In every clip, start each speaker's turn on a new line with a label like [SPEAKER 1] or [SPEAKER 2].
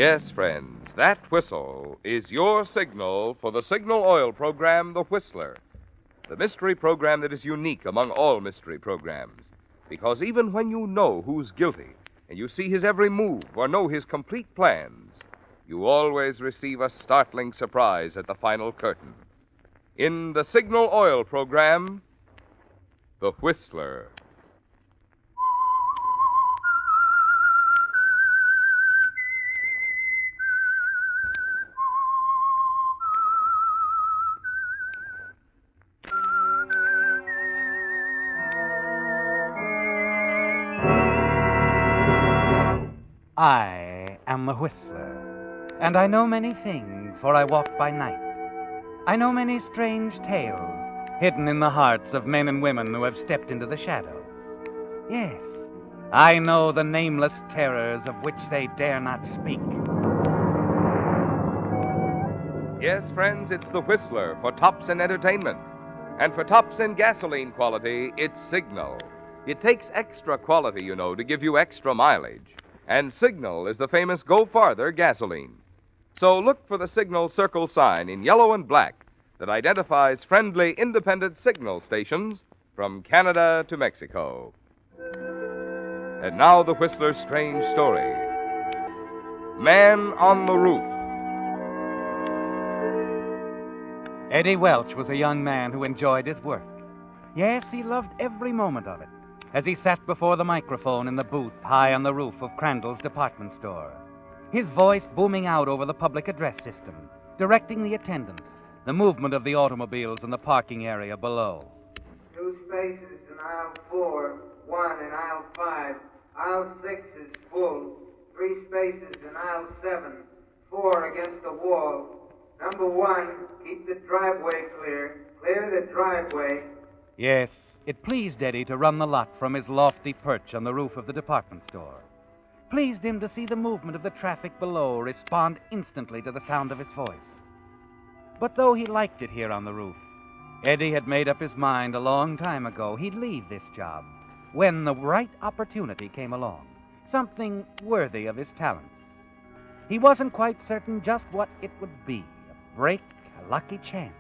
[SPEAKER 1] Yes, friends, that whistle is your signal for the signal oil program, The Whistler. The mystery program that is unique among all mystery programs. Because even when you know who's guilty, and you see his every move or know his complete plans, you always receive a startling surprise at the final curtain. In the signal oil program, The Whistler.
[SPEAKER 2] I am the Whistler, and I know many things, for I walk by night. I know many strange tales hidden in the hearts of men and women who have stepped into the shadows. Yes, I know the nameless terrors of which they dare not speak.
[SPEAKER 1] Yes, friends, it's The Whistler for tops in entertainment. And for tops in gasoline quality, it's Signal. It takes extra quality, you know, to give you extra mileage. And Signal is the famous Go Farther gasoline. So look for the Signal circle sign in yellow and black that identifies friendly independent signal stations from Canada to Mexico. And now the Whistler's strange story. Man on the Roof.
[SPEAKER 2] Eddie Welch was a young man who enjoyed his work. Yes, he loved every moment of it, as he sat before the microphone in the booth high on the roof of Crandall's department store, his voice booming out over the public address system, directing the attendants, the movement of the automobiles in the parking area below.
[SPEAKER 3] 2 spaces in aisle 4, 1 in aisle 5, aisle 6 is full, 3 spaces in aisle 7, 4 against the wall. Number 1, keep the driveway clear. Clear the driveway.
[SPEAKER 2] Yes, it pleased Eddie to run the lot from his lofty perch on the roof of the department store. Pleased him to see the movement of the traffic below respond instantly to the sound of his voice. But though he liked it here on the roof, Eddie had made up his mind a long time ago he'd leave this job when the right opportunity came along, something worthy of his talents. He wasn't quite certain just what it would be, a break, a lucky chance.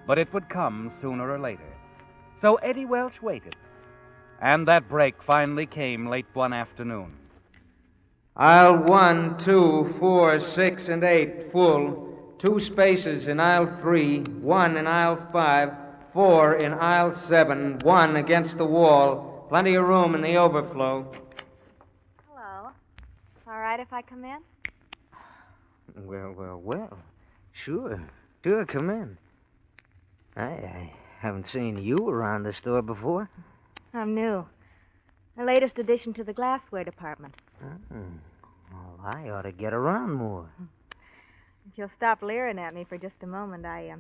[SPEAKER 2] But it would come sooner or later. So Eddie Welch waited. And that break finally came late one afternoon.
[SPEAKER 3] Aisle 1, 2, 4, 6, and 8, full. 2 spaces in aisle 3, 1 in aisle 5, 4 in aisle 7, 1 against the wall. Plenty of room in the overflow.
[SPEAKER 4] Hello. All right if I come in?
[SPEAKER 5] Well. Sure, come in. I haven't seen you around the store before.
[SPEAKER 4] I'm new. The latest addition to the glassware department.
[SPEAKER 5] Well, I ought to get around more.
[SPEAKER 4] If you'll stop leering at me for just a moment, I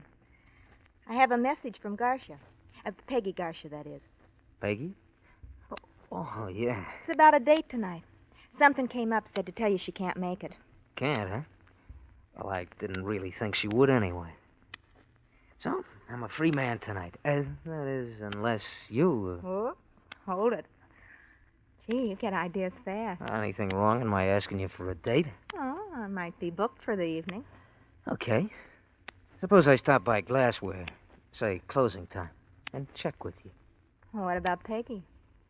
[SPEAKER 4] have a message from Garcia. Peggy Garcia, that is.
[SPEAKER 5] Peggy? Oh, yeah.
[SPEAKER 4] It's about a date tonight. Something came up, said to tell you she can't make it.
[SPEAKER 5] Can't, huh? Well, I didn't really think she would anyway. So, I'm a free man tonight. That is, unless you...
[SPEAKER 4] Whoops. Hold it. Gee, you get ideas fast.
[SPEAKER 5] Anything wrong in my asking you for a date?
[SPEAKER 4] Oh, I might be booked for the evening.
[SPEAKER 5] Okay. Suppose I stop by glassware, say closing time, and check with you.
[SPEAKER 4] Well, what about Peggy?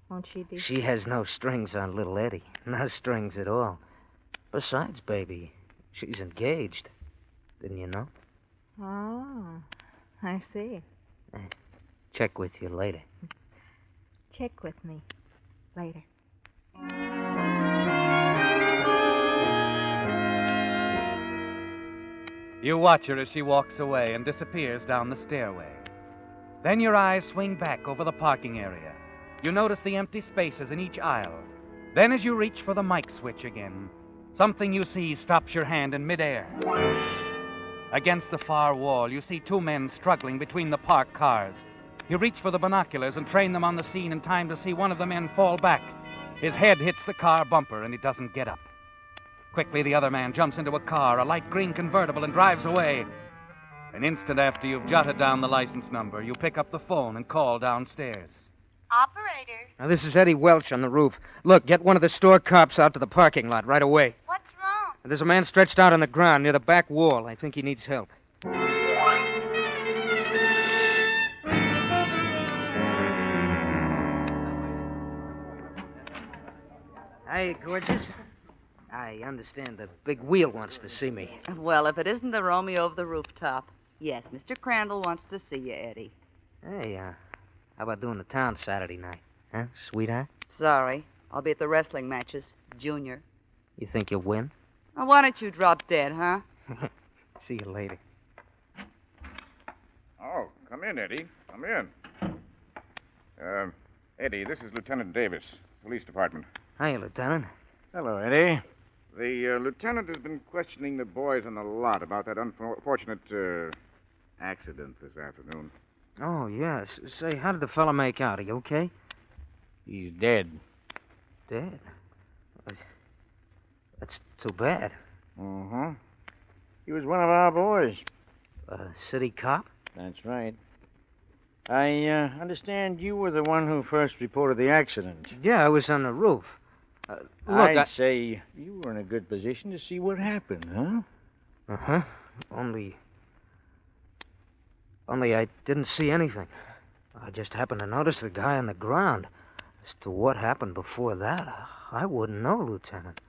[SPEAKER 4] Won't she be...
[SPEAKER 5] She has no strings on little Eddie. No strings at all. Besides, baby, she's engaged. Didn't you know?
[SPEAKER 4] Oh, I see.
[SPEAKER 5] Check with you later.
[SPEAKER 4] Check with me later.
[SPEAKER 2] You watch her as she walks away and disappears down the stairway. Then your eyes swing back over the parking area. You notice the empty spaces in each aisle. Then as you reach for the mic switch again, something you see stops your hand in midair. Against the far wall, you see 2 men struggling between the parked cars. You reach for the binoculars and train them on the scene in time to see one of the men fall back. His head hits the car bumper and he doesn't get up. Quickly, the other man jumps into a car, a light green convertible, and drives away. An instant after you've jotted down the license number, you pick up the phone and call downstairs.
[SPEAKER 6] Operator.
[SPEAKER 5] Now, this is Eddie Welch on the roof. Look, get one of the store cops out to the parking lot right away.
[SPEAKER 6] What's wrong?
[SPEAKER 5] There's a man stretched out on the ground near the back wall. I think he needs help. Hey, gorgeous. I understand the big wheel wants to see me.
[SPEAKER 6] Well, if it isn't the Romeo of the rooftop. Yes, Mr. Crandall wants to see you, Eddie.
[SPEAKER 5] Hey, how about doing the town Saturday night? Huh, sweetheart?
[SPEAKER 6] Sorry. I'll be at the wrestling matches. Junior.
[SPEAKER 5] You think you'll win?
[SPEAKER 6] Well, why don't you drop dead, huh?
[SPEAKER 5] See you later.
[SPEAKER 7] Oh, come in, Eddie. Come in. Eddie, this is Lieutenant Davis, Police Department.
[SPEAKER 5] Hiya, Lieutenant.
[SPEAKER 7] Hello, Eddie. The lieutenant has been questioning the boys on the lot about that unfortunate accident this afternoon.
[SPEAKER 5] Oh, yes. Say, how did the fella make out? Are you okay?
[SPEAKER 7] He's dead.
[SPEAKER 5] Dead? That's too bad.
[SPEAKER 7] Uh-huh. He was one of our boys.
[SPEAKER 5] A city cop?
[SPEAKER 7] That's right. I understand you were the one who first reported the accident.
[SPEAKER 5] Yeah, I was on the roof.
[SPEAKER 7] I'd say you were in a good position to see what happened, huh?
[SPEAKER 5] Uh-huh. Only I didn't see anything. I just happened to notice the guy on the ground. As to what happened before that, I wouldn't know, Lieutenant.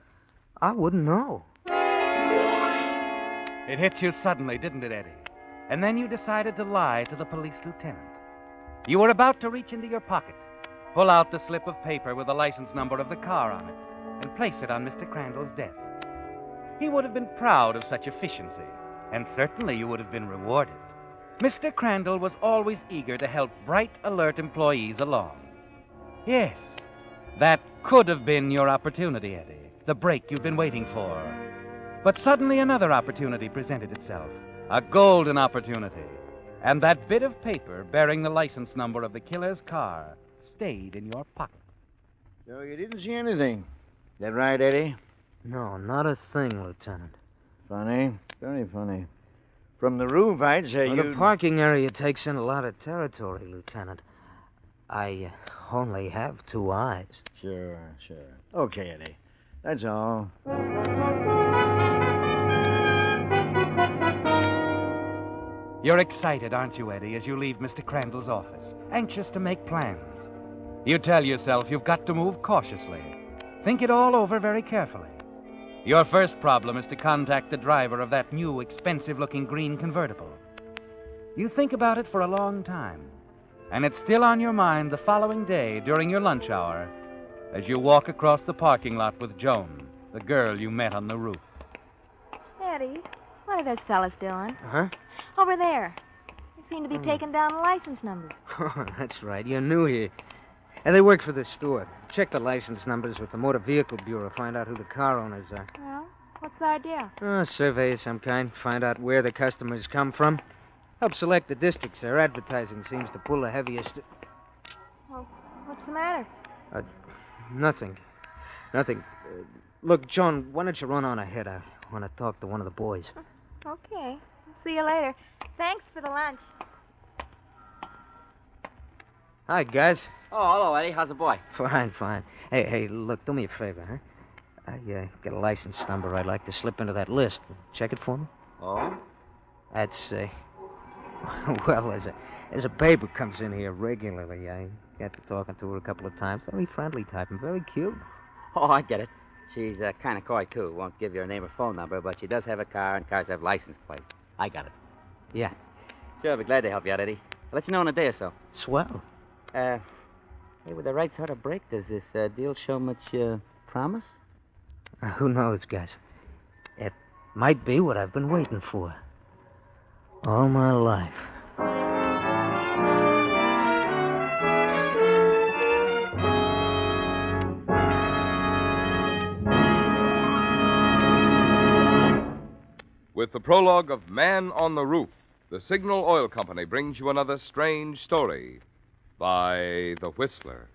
[SPEAKER 5] I wouldn't know.
[SPEAKER 2] It hit you suddenly, didn't it, Eddie? And then you decided to lie to the police lieutenant. You were about to reach into your pocket, pull out the slip of paper with the license number of the car on it, and place it on Mr. Crandall's desk. He would have been proud of such efficiency, and certainly you would have been rewarded. Mr. Crandall was always eager to help bright, alert employees along. Yes, that could have been your opportunity, Eddie, the break you've been waiting for. But suddenly another opportunity presented itself, a golden opportunity. And that bit of paper bearing the license number of the killer's car stayed in your pocket.
[SPEAKER 7] So you didn't see anything. Is that right, Eddie?
[SPEAKER 5] No, not a thing, Lieutenant.
[SPEAKER 7] Funny. Very funny. From the roof, I'd say
[SPEAKER 5] The parking area takes in a lot of territory, Lieutenant. I only have 2 eyes.
[SPEAKER 7] Sure. Okay, Eddie. That's all.
[SPEAKER 2] You're excited, aren't you, Eddie, as you leave Mr. Crandall's office, anxious to make plans. You tell yourself you've got to move cautiously. Think it all over very carefully. Your first problem is to contact the driver of that new, expensive-looking green convertible. You think about it for a long time, and it's still on your mind the following day during your lunch hour as you walk across the parking lot with Joan, the girl you met on the roof.
[SPEAKER 4] Eddie, what are those fellas doing?
[SPEAKER 5] Huh?
[SPEAKER 4] Over there. They seem to be taking down the license numbers.
[SPEAKER 5] Oh, that's right. You're new here. And they work for the store. Check the license numbers with the Motor Vehicle Bureau. Find out who the car owners are.
[SPEAKER 4] Well, what's the idea?
[SPEAKER 5] A survey of some kind. Find out where the customers come from. Help select the districts their advertising seems to pull the heaviest.
[SPEAKER 4] Well, what's the matter?
[SPEAKER 5] Nothing. Look, Joan, why don't you run on ahead? I want to talk to one of the boys.
[SPEAKER 4] Okay. See you later. Thanks for the lunch.
[SPEAKER 5] Hi, guys.
[SPEAKER 8] Oh, hello, Eddie. How's the boy?
[SPEAKER 5] Fine. Hey, look, do me a favor, huh? I got a license number I'd like to slip into that list. Check it for me.
[SPEAKER 8] Oh?
[SPEAKER 5] That's, well, as a babe who comes in here regularly, I got to talking to her a couple of times. Very friendly type and very cute.
[SPEAKER 8] Oh, I get it. She's kind of coy, too. Won't give you her name or phone number, but she does have a car, and cars have license plates. I got it.
[SPEAKER 5] Yeah.
[SPEAKER 8] Sure, I'll be glad to help you out, Eddie. I'll let you know in a day or so.
[SPEAKER 5] Swell.
[SPEAKER 8] Hey, with the right sort of break, does this deal show much promise?
[SPEAKER 5] Who knows, guys? It might be what I've been waiting for. All my life.
[SPEAKER 1] With the prologue of Man on the Roof, the Signal Oil Company brings you another strange story by The Whistler.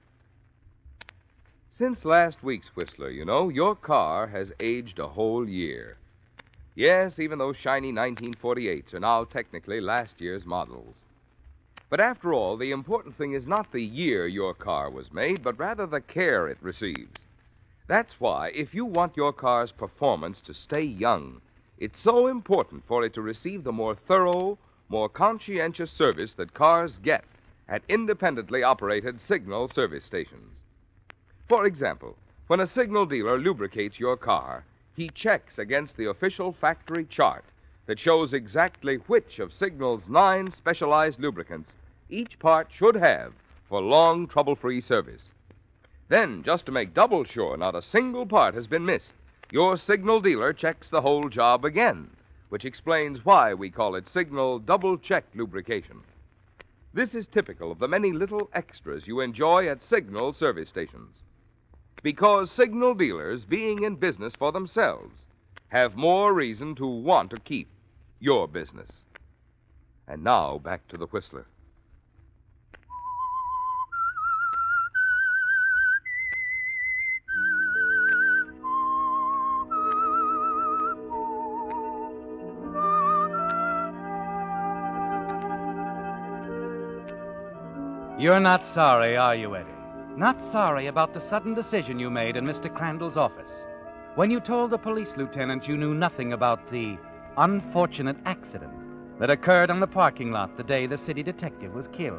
[SPEAKER 1] Since last week's Whistler, you know, your car has aged a whole year. Yes, even those shiny 1948s are now technically last year's models. But after all, the important thing is not the year your car was made, but rather the care it receives. That's why, if you want your car's performance to stay young, it's so important for it to receive the more thorough, more conscientious service that cars get at independently operated signal service stations. For example, when a signal dealer lubricates your car, he checks against the official factory chart that shows exactly which of Signal's 9 specialized lubricants each part should have for long, trouble-free service. Then, just to make double sure not a single part has been missed, your Signal dealer checks the whole job again, which explains why we call it Signal double-check lubrication. This is typical of the many little extras you enjoy at Signal service stations. Because Signal dealers, being in business for themselves, have more reason to want to keep your business. And now, back to the Whistler.
[SPEAKER 2] You're not sorry, are you, Eddie? Not sorry about the sudden decision you made in Mr. Crandall's office when you told the police lieutenant you knew nothing about the unfortunate accident that occurred on the parking lot the day the city detective was killed.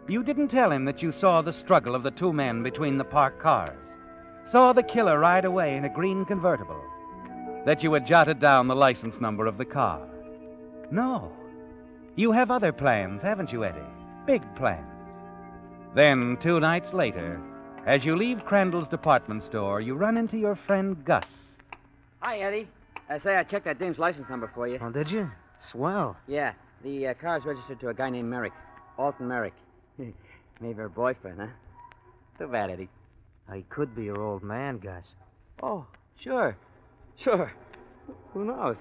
[SPEAKER 2] You didn't tell him that you saw the struggle of the two men between the parked cars, saw the killer ride away in a green convertible, that you had jotted down the license number of the car. No. You have other plans, haven't you, Eddie? Big plans. Then, 2 nights later, as you leave Crandall's department store, you run into your friend Gus.
[SPEAKER 8] Hi, Eddie. Say, I checked that dame's license number for you.
[SPEAKER 5] Oh, did you? Swell.
[SPEAKER 8] Yeah, the car's registered to a guy named Merrick. Alton Merrick. Maybe her boyfriend, huh? Too bad, Eddie.
[SPEAKER 5] He could be your old man, Gus.
[SPEAKER 8] Oh, sure. Sure. Who knows?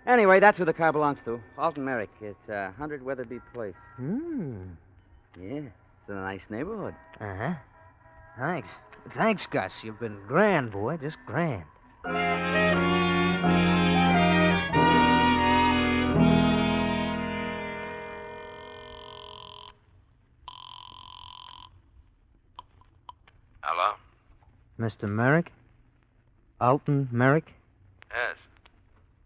[SPEAKER 8] Anyway, that's who the car belongs to. Alton Merrick. It's 100 Weatherby Place. Yeah, it's in a nice neighborhood.
[SPEAKER 5] Uh-huh. Thanks. Thanks, Gus. You've been grand, boy. Just grand.
[SPEAKER 9] Hello?
[SPEAKER 5] Mr. Merrick? Alton Merrick?
[SPEAKER 9] Yes.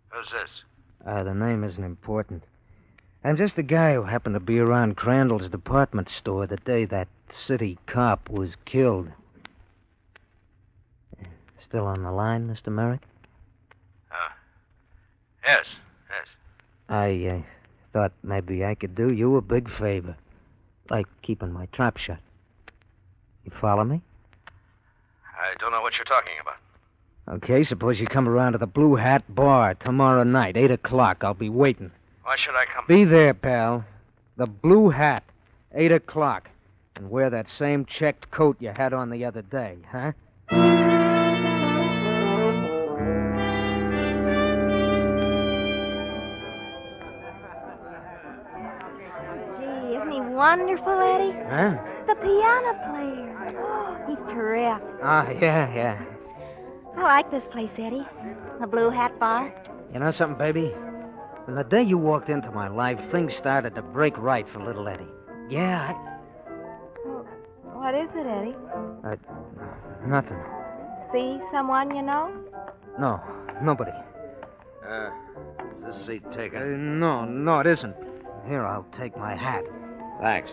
[SPEAKER 9] Who's this?
[SPEAKER 5] The name isn't important. I'm just the guy who happened to be around Crandall's department store the day that city cop was killed. Still on the line, Mr. Merrick?
[SPEAKER 9] Yes.
[SPEAKER 5] I thought maybe I could do you a big favor. Like keeping my trap shut. You follow me?
[SPEAKER 9] I don't know what you're talking about.
[SPEAKER 5] Okay, suppose you come around to the Blue Hat Bar tomorrow night, 8 o'clock. I'll be waiting.
[SPEAKER 9] Why should I come?
[SPEAKER 5] Be there, pal. The Blue Hat, 8 o'clock. And wear that same checked coat you had on the other day, huh?
[SPEAKER 4] Gee, isn't he wonderful, Eddie?
[SPEAKER 5] Huh?
[SPEAKER 4] The piano player. Oh, he's terrific.
[SPEAKER 5] Yeah.
[SPEAKER 4] I like this place, Eddie. The Blue Hat Bar.
[SPEAKER 5] You know something, baby? From the day you walked into my life, things started to break right for little Eddie. Yeah,
[SPEAKER 4] What is it, Eddie?
[SPEAKER 5] nothing.
[SPEAKER 4] See someone you know?
[SPEAKER 5] No, nobody.
[SPEAKER 9] Is this seat taken?
[SPEAKER 5] No, it isn't. Here, I'll take my hat.
[SPEAKER 9] Thanks.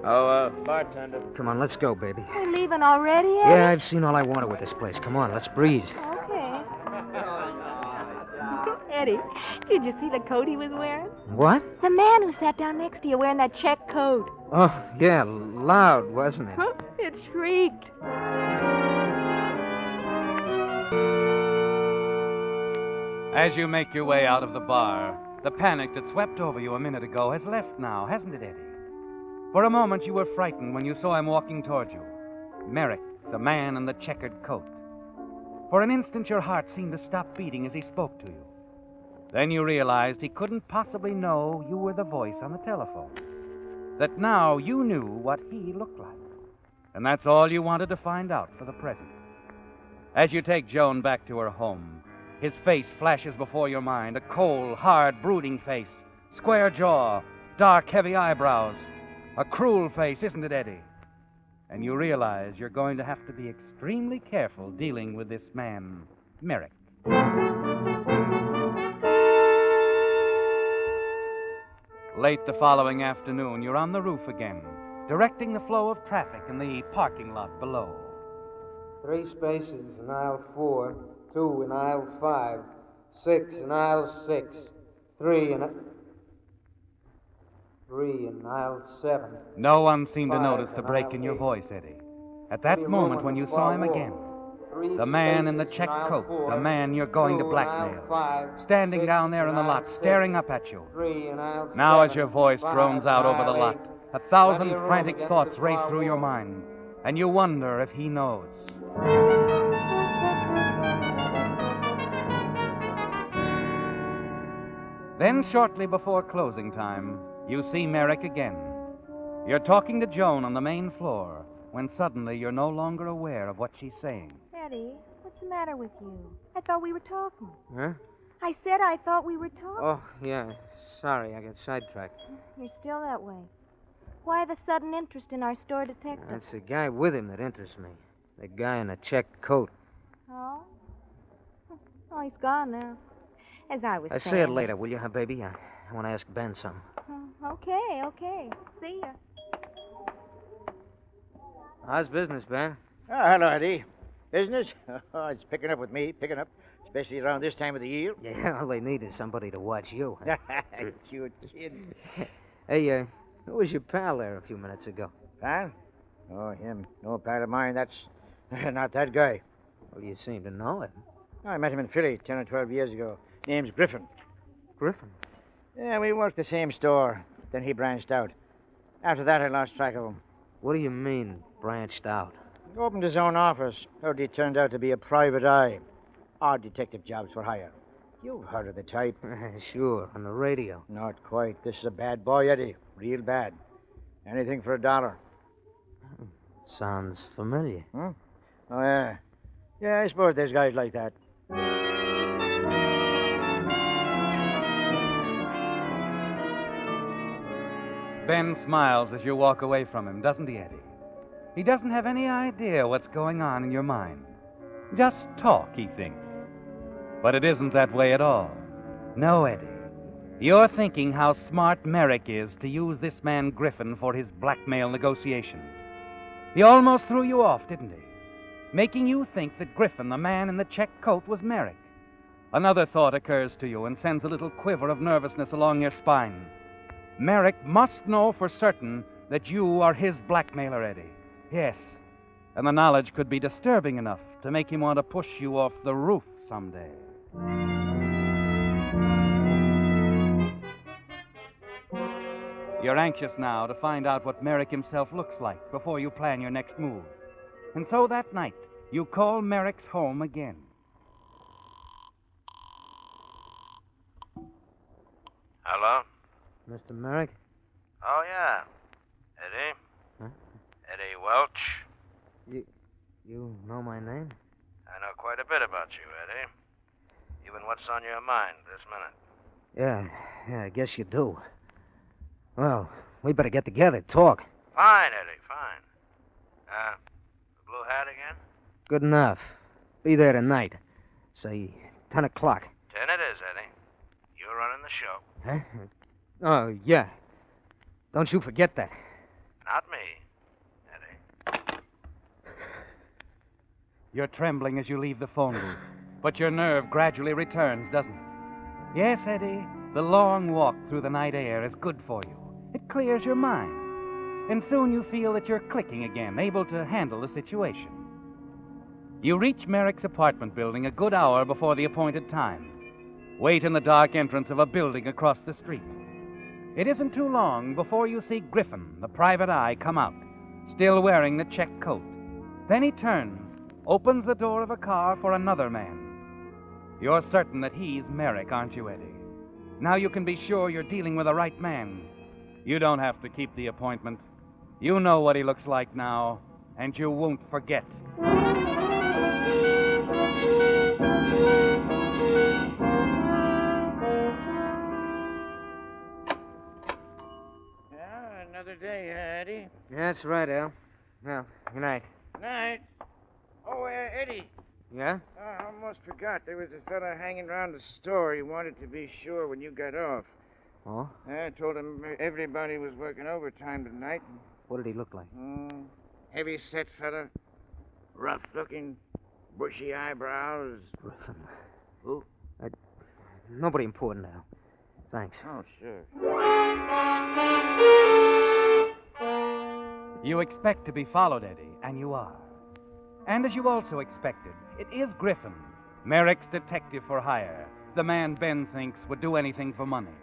[SPEAKER 9] Oh, bartender.
[SPEAKER 5] Come on, let's go, baby.
[SPEAKER 4] We're leaving already, Eddie?
[SPEAKER 5] Yeah, I've seen all I wanted with this place. Come on, let's breeze.
[SPEAKER 4] Okay. Eddie, did you see the coat he was wearing?
[SPEAKER 5] What?
[SPEAKER 4] The man who sat down next to you wearing that check coat.
[SPEAKER 5] Oh, yeah, loud, wasn't it?
[SPEAKER 4] It shrieked.
[SPEAKER 2] As you make your way out of the bar, the panic that swept over you a minute ago has left now, hasn't it, Eddie? For a moment you were frightened when you saw him walking toward you. Merrick, the man in the checkered coat. For an instant your heart seemed to stop beating as he spoke to you. Then you realized he couldn't possibly know you were the voice on the telephone. That now you knew what he looked like. And that's all you wanted to find out for the present. As you take Joan back to her home, his face flashes before your mind, a cold, hard, brooding face, square jaw, dark, heavy eyebrows. A cruel face, isn't it, Eddie? and you realize you're going to have to be extremely careful dealing with this man, Merrick. Late the following afternoon, you're on the roof again, directing the flow of traffic in the parking lot below.
[SPEAKER 5] 3 spaces in aisle 4, 2 in aisle 5, 6 in aisle 6, 3 in aisle 7.
[SPEAKER 2] No one seemed to
[SPEAKER 5] 5
[SPEAKER 2] notice the break
[SPEAKER 5] aisle
[SPEAKER 2] in your
[SPEAKER 5] 8.
[SPEAKER 2] voice, Eddie. At that moment when you saw him again, the man in the check coat, the man you're going to blackmail, standing down there in the lot, staring up at you. Now as your voice drones out over the lot, 1,000 frantic thoughts race through your mind, and you wonder if he knows. Then, shortly before closing time, you see Merrick again. You're talking to Joan on the main floor when suddenly you're no longer aware of what she's saying.
[SPEAKER 4] Eddie, what's the matter with you? I thought we were talking.
[SPEAKER 5] Huh?
[SPEAKER 4] I said I thought we were talking.
[SPEAKER 5] Oh, yeah. Sorry, I got sidetracked.
[SPEAKER 4] You're still that way. Why the sudden interest in our store detective?
[SPEAKER 5] It's the guy with him that interests me. The guy in the checked coat.
[SPEAKER 4] Oh? Oh, he's gone now. As I was saying.
[SPEAKER 5] Say it later, will you, huh, baby? I want to ask Ben something.
[SPEAKER 4] Okay. See ya.
[SPEAKER 5] How's business, Ben?
[SPEAKER 10] Oh, hello, Eddie. Business? Oh, it's picking up with me, especially around this time of the year.
[SPEAKER 5] Yeah, all they need is somebody to watch you.
[SPEAKER 10] Cute kid.
[SPEAKER 5] Hey, who was your pal there a few minutes ago?
[SPEAKER 10] Pal? Oh, him. No pal of mine. That's not that guy.
[SPEAKER 5] Well, you seem to know him.
[SPEAKER 10] I met him in Philly 10 or 12 years ago. Name's Griffin.
[SPEAKER 5] Griffin?
[SPEAKER 10] Yeah, we worked the same store. Then he branched out. After that, I lost track of him.
[SPEAKER 5] What do you mean, branched out?
[SPEAKER 10] He opened his own office. Heard he turned out to be a private eye. Odd detective jobs for hire. You've heard of the type.
[SPEAKER 5] Sure, on the radio.
[SPEAKER 10] Not quite. This is a bad boy, Eddie. Real bad. Anything for $1.
[SPEAKER 5] Sounds familiar.
[SPEAKER 10] Hmm? Oh, yeah. Yeah, I suppose there's guys like that.
[SPEAKER 2] Ben smiles as you walk away from him, doesn't he, Eddie? He doesn't have any idea what's going on in your mind. Just talk, he thinks. But it isn't that way at all. No, Eddie. You're thinking how smart Merrick is to use this man Griffin for his blackmail negotiations. He almost threw you off, didn't he? Making you think that Griffin, the man in the check coat, was Merrick. Another thought occurs to you and sends a little quiver of nervousness along your spine. Merrick must know for certain that you are his blackmailer, Eddie. Yes, and the knowledge could be disturbing enough to make him want to push you off the roof someday. You're anxious now to find out what Merrick himself looks like before you plan your next move. And so that night, you call Merrick's home again.
[SPEAKER 9] Hello?
[SPEAKER 5] Mr. Merrick?
[SPEAKER 9] Oh, yeah. Eddie?
[SPEAKER 5] Huh?
[SPEAKER 9] Eddie Welch?
[SPEAKER 5] You know my name?
[SPEAKER 9] I know quite a bit about you, Eddie. Even what's on your mind this minute.
[SPEAKER 5] Yeah, I guess you do. Well, we better get together, talk.
[SPEAKER 9] Fine, Eddie, fine. The blue hat again?
[SPEAKER 5] Good enough. Be there tonight. Say, 10 o'clock.
[SPEAKER 9] 10 it is, Eddie. You're running the show.
[SPEAKER 5] Huh? Oh, yeah. Don't you forget that.
[SPEAKER 9] Not me, Eddie.
[SPEAKER 2] You're trembling as you leave the phone booth, but your nerve gradually returns, doesn't it? Yes, Eddie, the long walk through the night air is good for you. It clears your mind. And soon you feel that you're clicking again, able to handle the situation. You reach Merrick's apartment building a good hour before the appointed time. Wait in the dark entrance of a building across the street. It isn't too long before you see Griffin, the private eye, come out, still wearing the check coat. Then he turns, opens the door of a car for another man. You're certain that he's Merrick, aren't you, Eddie? Now you can be sure you're dealing with the right man. You don't have to keep the appointment. You know what he looks like now, and you won't forget.
[SPEAKER 10] Another day, Eddie.
[SPEAKER 5] That's right, Al. Well, good night.
[SPEAKER 7] Night. Oh, Eddie.
[SPEAKER 5] Yeah?
[SPEAKER 7] I almost forgot. There was a fella hanging around the store. He wanted to be sure when you got off.
[SPEAKER 5] Oh?
[SPEAKER 7] I told him everybody was working overtime tonight.
[SPEAKER 5] What did he look like?
[SPEAKER 7] Heavy-set fella. Rough-looking. Bushy eyebrows.
[SPEAKER 5] Griffin.
[SPEAKER 7] Who?
[SPEAKER 5] Nobody important now. Thanks.
[SPEAKER 7] Oh, sure.
[SPEAKER 2] You expect to be followed, Eddie, and you are. And as you also expected, it is Griffin, Merrick's detective for hire, the man Ben thinks would do anything for money.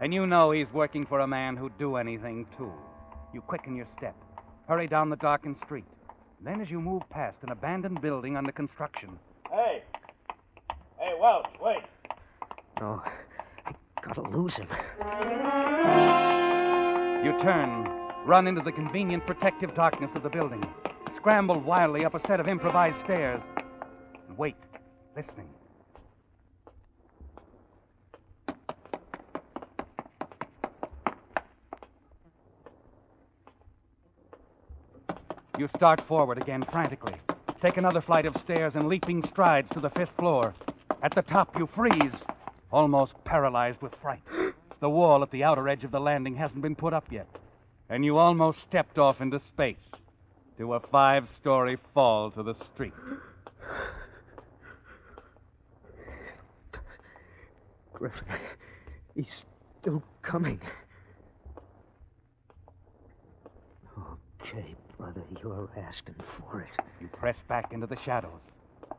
[SPEAKER 2] And you know he's working for a man who'd do anything, too. You quicken your step, hurry down the darkened street. Then as you move past an abandoned building under construction...
[SPEAKER 11] Hey, Welch, wait.
[SPEAKER 5] Oh, I gotta lose him.
[SPEAKER 2] You turn, run into the convenient protective darkness of the building, scramble wildly up a set of improvised stairs, and wait, listening. You start forward again frantically, take another flight of stairs and leaping strides to the 5th floor. At the top, you freeze, almost paralyzed with fright. The wall at the outer edge of the landing hasn't been put up yet, and you almost stepped off into space to a 5-story fall to the street.
[SPEAKER 5] Griffin, he's still coming. Okay, brother, you're asking for it.
[SPEAKER 2] You press back into the shadows.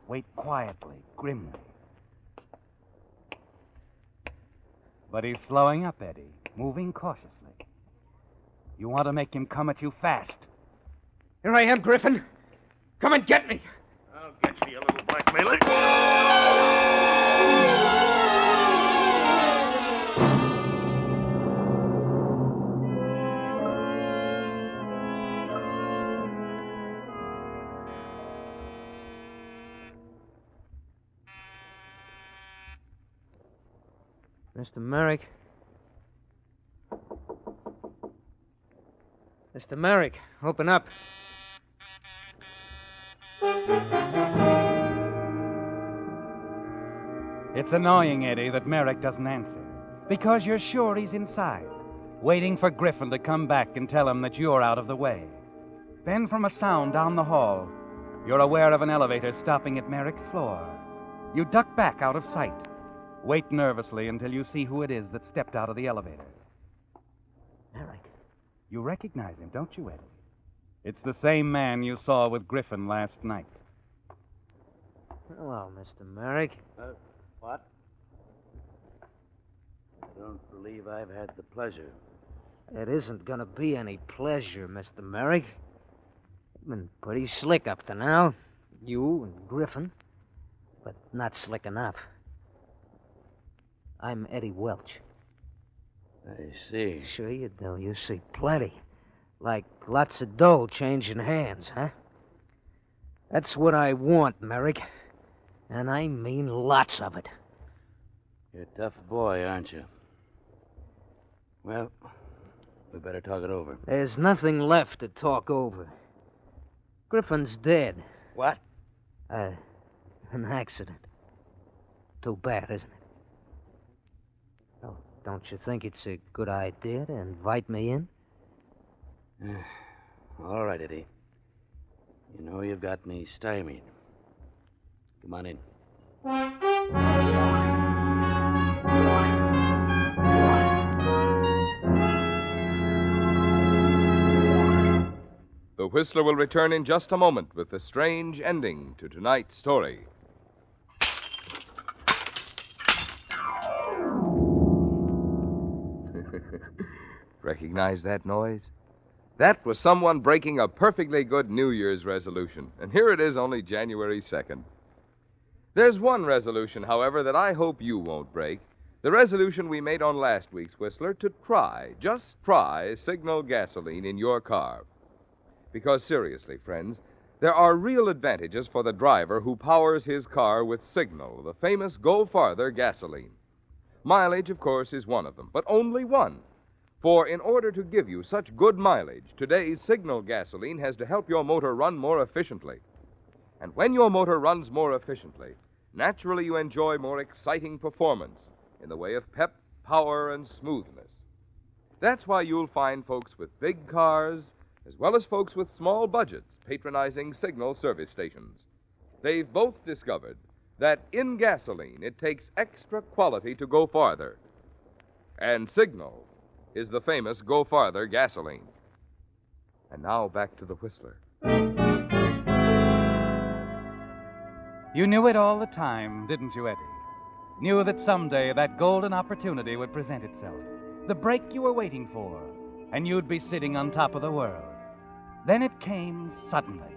[SPEAKER 2] Wait quietly, grimly. But he's slowing up, Eddie, moving cautiously. You want to make him come at you fast.
[SPEAKER 5] Here I am, Griffin. Come and get me.
[SPEAKER 11] I'll get you, you little blackmailer.
[SPEAKER 5] Mr. Merrick. Mr. Merrick, open up.
[SPEAKER 2] It's annoying, Eddie, that Merrick doesn't answer, because you're sure he's inside, waiting for Griffin to come back and tell him that you're out of the way. Then from a sound down the hall, you're aware of an elevator stopping at Merrick's floor. You duck back out of sight. Wait nervously until you see who it is that stepped out of the elevator.
[SPEAKER 5] Merrick.
[SPEAKER 2] You recognize him, don't you, Eddie? It's the same man you saw with Griffin last night.
[SPEAKER 5] Hello, Mr. Merrick.
[SPEAKER 9] What? I don't believe I've had the pleasure.
[SPEAKER 5] It isn't going to be any pleasure, Mr. Merrick. You've been pretty slick up to now. You and Griffin. But not slick enough. I'm Eddie Welch.
[SPEAKER 9] I see.
[SPEAKER 5] Sure you do. You see plenty. Like lots of dough changing hands, huh? That's what I want, Merrick. And I mean lots of it.
[SPEAKER 9] You're a tough boy, aren't you? Well, we better talk it over.
[SPEAKER 5] There's nothing left to talk over. Griffin's dead.
[SPEAKER 9] What?
[SPEAKER 5] An accident. Too bad, isn't it? Oh, don't you think it's a good idea to invite me in?
[SPEAKER 9] All right, Eddie. You know you've got me stymied. Come on in.
[SPEAKER 1] The Whistler will return in just a moment with the strange ending to tonight's story. Recognize that noise? That was someone breaking a perfectly good New Year's resolution. And here it is, only January 2nd. There's one resolution, however, that I hope you won't break. The resolution we made on last week's Whistler to just try Signal gasoline in your car. Because seriously, friends, there are real advantages for the driver who powers his car with Signal, the famous Go Farther gasoline. Mileage, of course, is one of them, but only one. For in order to give you such good mileage, today's Signal gasoline has to help your motor run more efficiently. And when your motor runs more efficiently, naturally you enjoy more exciting performance in the way of pep, power, and smoothness. That's why you'll find folks with big cars, as well as folks with small budgets, patronizing Signal service stations. They've both discovered that in gasoline it takes extra quality to go farther. And Signal is the famous Go Farther gasoline. And now back to the Whistler.
[SPEAKER 2] You knew it all the time, didn't you, Eddie? Knew that someday that golden opportunity would present itself. The break you were waiting for, and you'd be sitting on top of the world. Then it came suddenly.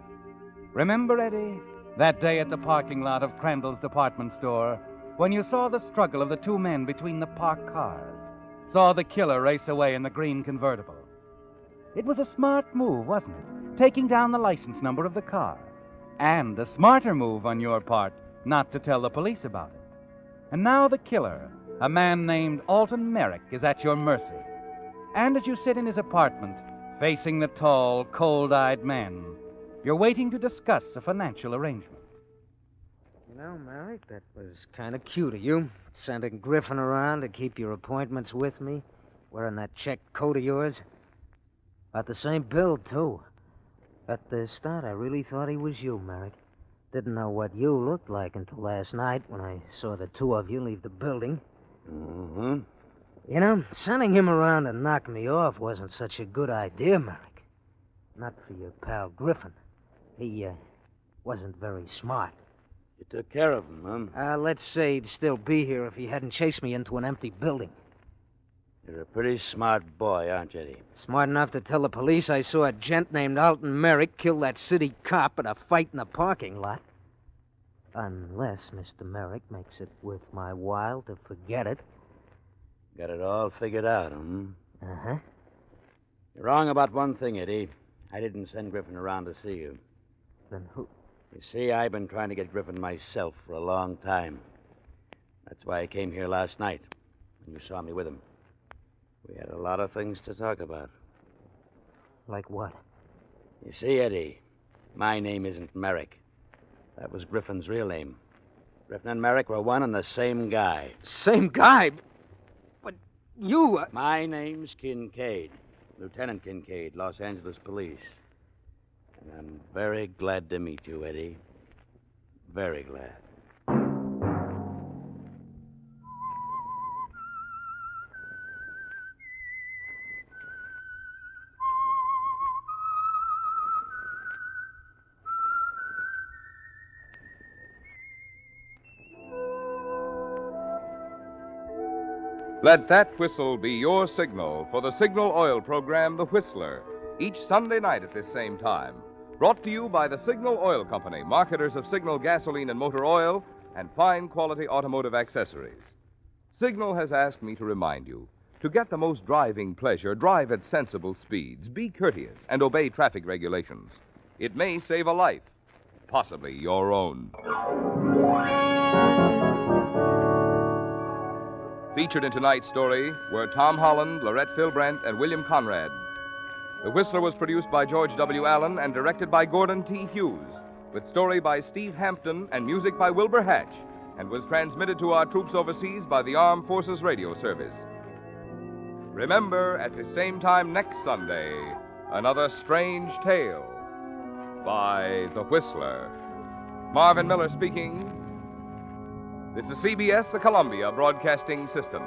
[SPEAKER 2] Remember, Eddie, that day at the parking lot of Crandall's department store when you saw the struggle of the two men between the parked cars? Saw the killer race away in the green convertible. It was a smart move, wasn't it? Taking down the license number of the car. And a smarter move on your part not to tell the police about it. And now the killer, a man named Alton Merrick, is at your mercy. And as you sit in his apartment, facing the tall, cold-eyed man, you're waiting to discuss a financial arrangement.
[SPEAKER 5] You know, Merrick, that was kind of cute of you, sending Griffin around to keep your appointments with me, wearing that check coat of yours. About the same build, too. At the start, I really thought he was you, Merrick. Didn't know what you looked like until last night when I saw the two of you leave the building.
[SPEAKER 9] Mm-hmm.
[SPEAKER 5] You know, sending him around to knock me off wasn't such a good idea, Merrick. Not for your pal Griffin. He, wasn't very smart.
[SPEAKER 9] You took care of him, huh?
[SPEAKER 5] Let's say he'd still be here if he hadn't chased me into an empty building.
[SPEAKER 9] You're a pretty smart boy, aren't you, Eddie?
[SPEAKER 5] Smart enough to tell the police I saw a gent named Alton Merrick kill that city cop in a fight in a parking lot. Unless Mr. Merrick makes it worth my while to forget it.
[SPEAKER 9] Got it all figured out, huh?
[SPEAKER 5] Uh-huh.
[SPEAKER 9] You're wrong about one thing, Eddie. I didn't send Griffin around to see you.
[SPEAKER 5] Then who?
[SPEAKER 9] You see, I've been trying to get Griffin myself for a long time. That's why I came here last night, when you saw me with him. We had a lot of things to talk about.
[SPEAKER 5] Like what?
[SPEAKER 9] You see, Eddie, my name isn't Merrick. That was Griffin's real name. Griffin and Merrick were one and the same guy.
[SPEAKER 5] Same guy? But you...
[SPEAKER 9] My name's Kincaid. Lieutenant Kincaid, Los Angeles Police. And I'm very glad to meet you, Eddie. Very glad.
[SPEAKER 1] Let that whistle be your signal for the Signal Oil program, The Whistler, each Sunday night at this same time. Brought to you by the Signal Oil Company, marketers of Signal gasoline and motor oil and fine quality automotive accessories. Signal has asked me to remind you, to get the most driving pleasure, drive at sensible speeds, be courteous, and obey traffic regulations. It may save a life, possibly your own. Featured in tonight's story were Tom Holland, Lorette Philbrant, and William Conrad. The Whistler was produced by George W. Allen and directed by Gordon T. Hughes, with story by Steve Hampton and music by Wilbur Hatch, and was transmitted to our troops overseas by the Armed Forces Radio Service. Remember, at the same time next Sunday, another strange tale by The Whistler. Marvin Miller speaking. This is CBS, the Columbia Broadcasting System.